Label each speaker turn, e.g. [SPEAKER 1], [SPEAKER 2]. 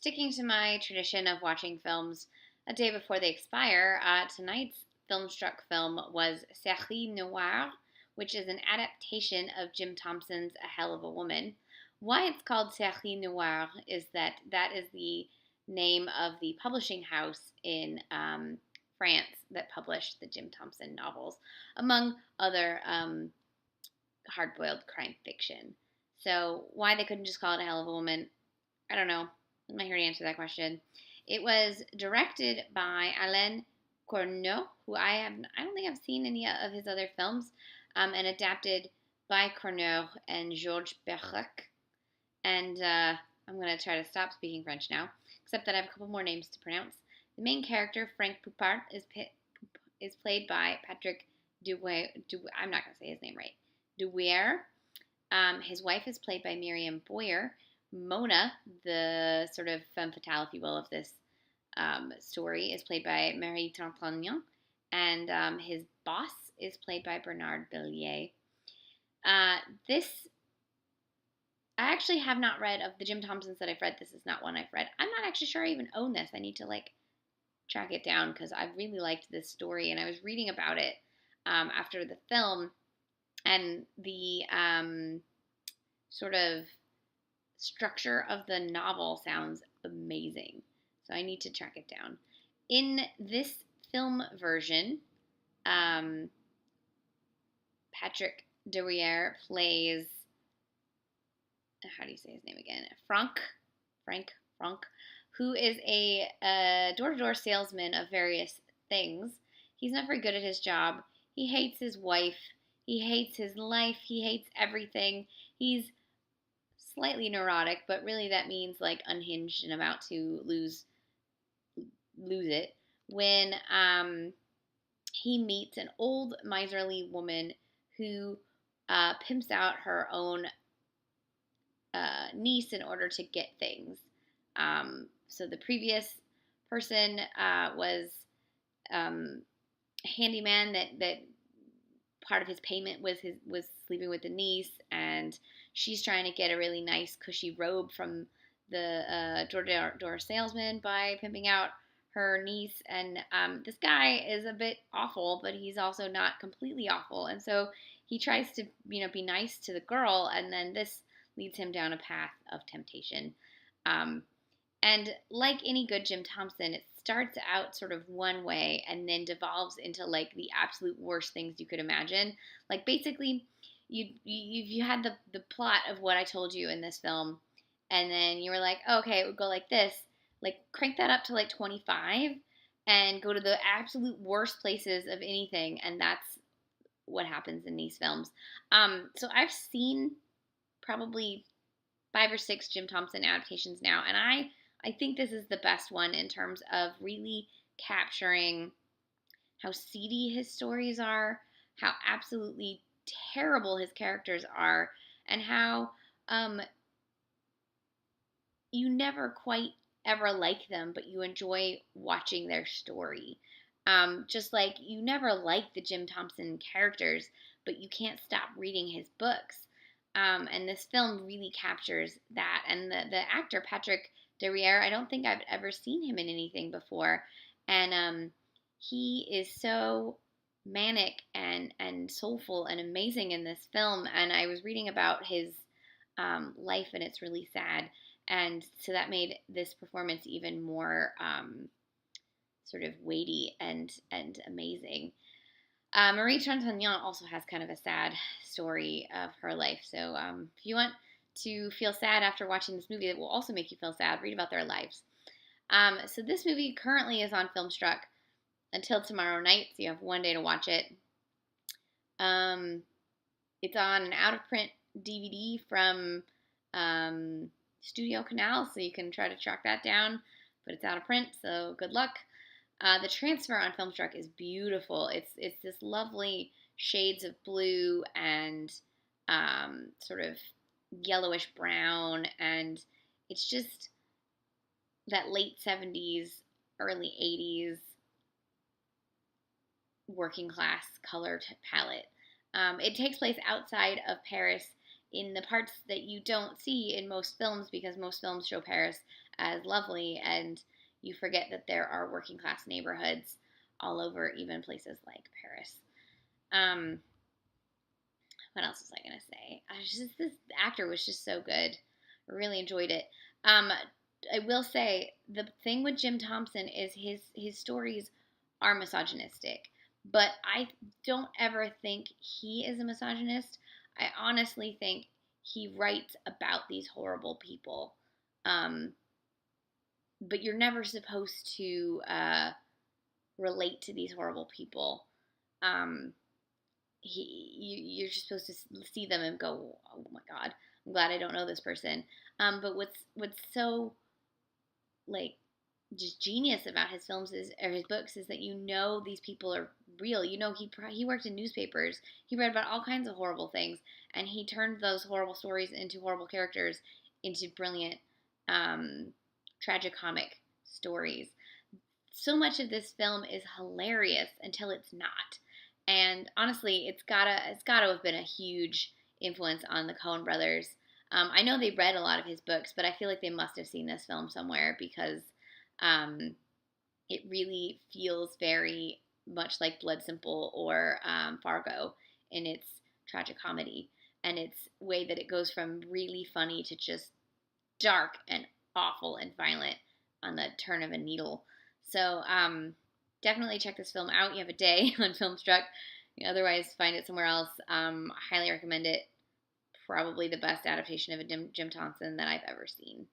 [SPEAKER 1] Sticking to my tradition of watching films a day before they expire, tonight's Filmstruck film was Série Noire, which is an adaptation of Jim Thompson's A Hell of a Woman. Why it's called Série Noire is that is the name of the publishing house in France that published the Jim Thompson novels, among other hard-boiled crime fiction. So why they couldn't just call it A Hell of a Woman, I don't know. I'm not here to answer that question. It was directed by Alain Corneau, who I don't think I've seen any of his other films, and adapted by Corneau and Georges Perec. And I'm going to try to stop speaking French now, except that I have a couple more names to pronounce. The main character, Frank Poupart, is played by Patrick Dewaere. I'm not going to say his name right. Dewaere. His wife is played by Miriam Boyer. Mona, the sort of femme fatale, if you will, of this story, is played by Marie Trintignant, and his boss is played by Bernard Billier. This, I actually have not read, of the Jim Thompsons that I've read, this is not one I've read. I'm not actually sure I even own this. I need to, track it down, because I really liked this story, and I was reading about it after the film, and the sort of structure of the novel sounds amazing. So I need to track it down. In this film version, Patrick Dewaere plays, how do you say his name again? Frank, who is a door-to-door salesman of various things. He's not very good at his job. He hates his wife. He hates his life. He hates everything. He's slightly neurotic, but really that means unhinged and about to lose it. When he meets an old miserly woman who pimps out her own niece in order to get things. So the previous person was a handyman that part of his payment was sleeping with the niece, and she's trying to get a really nice cushy robe from the door salesman by pimping out her niece. And this guy is a bit awful, but he's also not completely awful, and so he tries to be nice to the girl, and then this leads him down a path of temptation. And like any good Jim Thompson, it starts out sort of one way and then devolves into the absolute worst things you could imagine. Basically, you had the plot of what I told you in this film, and then you were like, oh, okay, it would go like this. Crank that up to 25 and go to the absolute worst places of anything, and that's what happens in these films. So I've seen probably 5 or 6 Jim Thompson adaptations now, and I think this is the best one in terms of really capturing how seedy his stories are, how absolutely terrible his characters are, and how you never quite ever like them, but you enjoy watching their story. Just like you never like the Jim Thompson characters, but you can't stop reading his books. And this film really captures that. And the actor, Patrick Dewaere, I don't think I've ever seen him in anything before. And he is so manic and soulful and amazing in this film. And I was reading about his life, and it's really sad. And so that made this performance even more sort of weighty and amazing. Marie Trintignant also has kind of a sad story of her life. So if you want to feel sad after watching this movie that will also make you feel sad, read about their lives. So this movie currently is on Filmstruck until tomorrow night, so you have one day to watch it. It's on an out-of-print DVD from Studio Canal, so you can try to track that down, but it's out of print, so good luck. The transfer on Filmstruck is beautiful. It's this lovely shades of blue and sort of yellowish brown, and it's just that late 70s, early 80s working class color palette. It takes place outside of Paris in the parts that you don't see in most films, because most films show Paris as lovely, and you forget that there are working class neighborhoods all over, even places like Paris. What else was I gonna say? This actor was just so good. I really enjoyed it. I will say the thing with Jim Thompson is his stories are misogynistic, but I don't ever think he is a misogynist. I honestly think he writes about these horrible people, um, but you're never supposed to relate to these horrible people. Um, you're just supposed to see them and go, oh my god, I'm glad I don't know this person. But what's so like just genius about his films or his books is that these people are real. He worked in newspapers. He read about all kinds of horrible things, and he turned those horrible stories into horrible characters, into brilliant tragicomic stories. So much of this film is hilarious until it's not. And honestly, it's gotta have been a huge influence on the Coen brothers. I know they read a lot of his books, but I feel like they must have seen this film somewhere, because um, it really feels very much like Blood Simple or Fargo in its tragicomedy and its way that it goes from really funny to just dark and awful and violent on the turn of a needle. So definitely check this film out. You have a day on Filmstruck. Otherwise, find it somewhere else. Highly recommend it. Probably the best adaptation of a Jim Thompson that I've ever seen.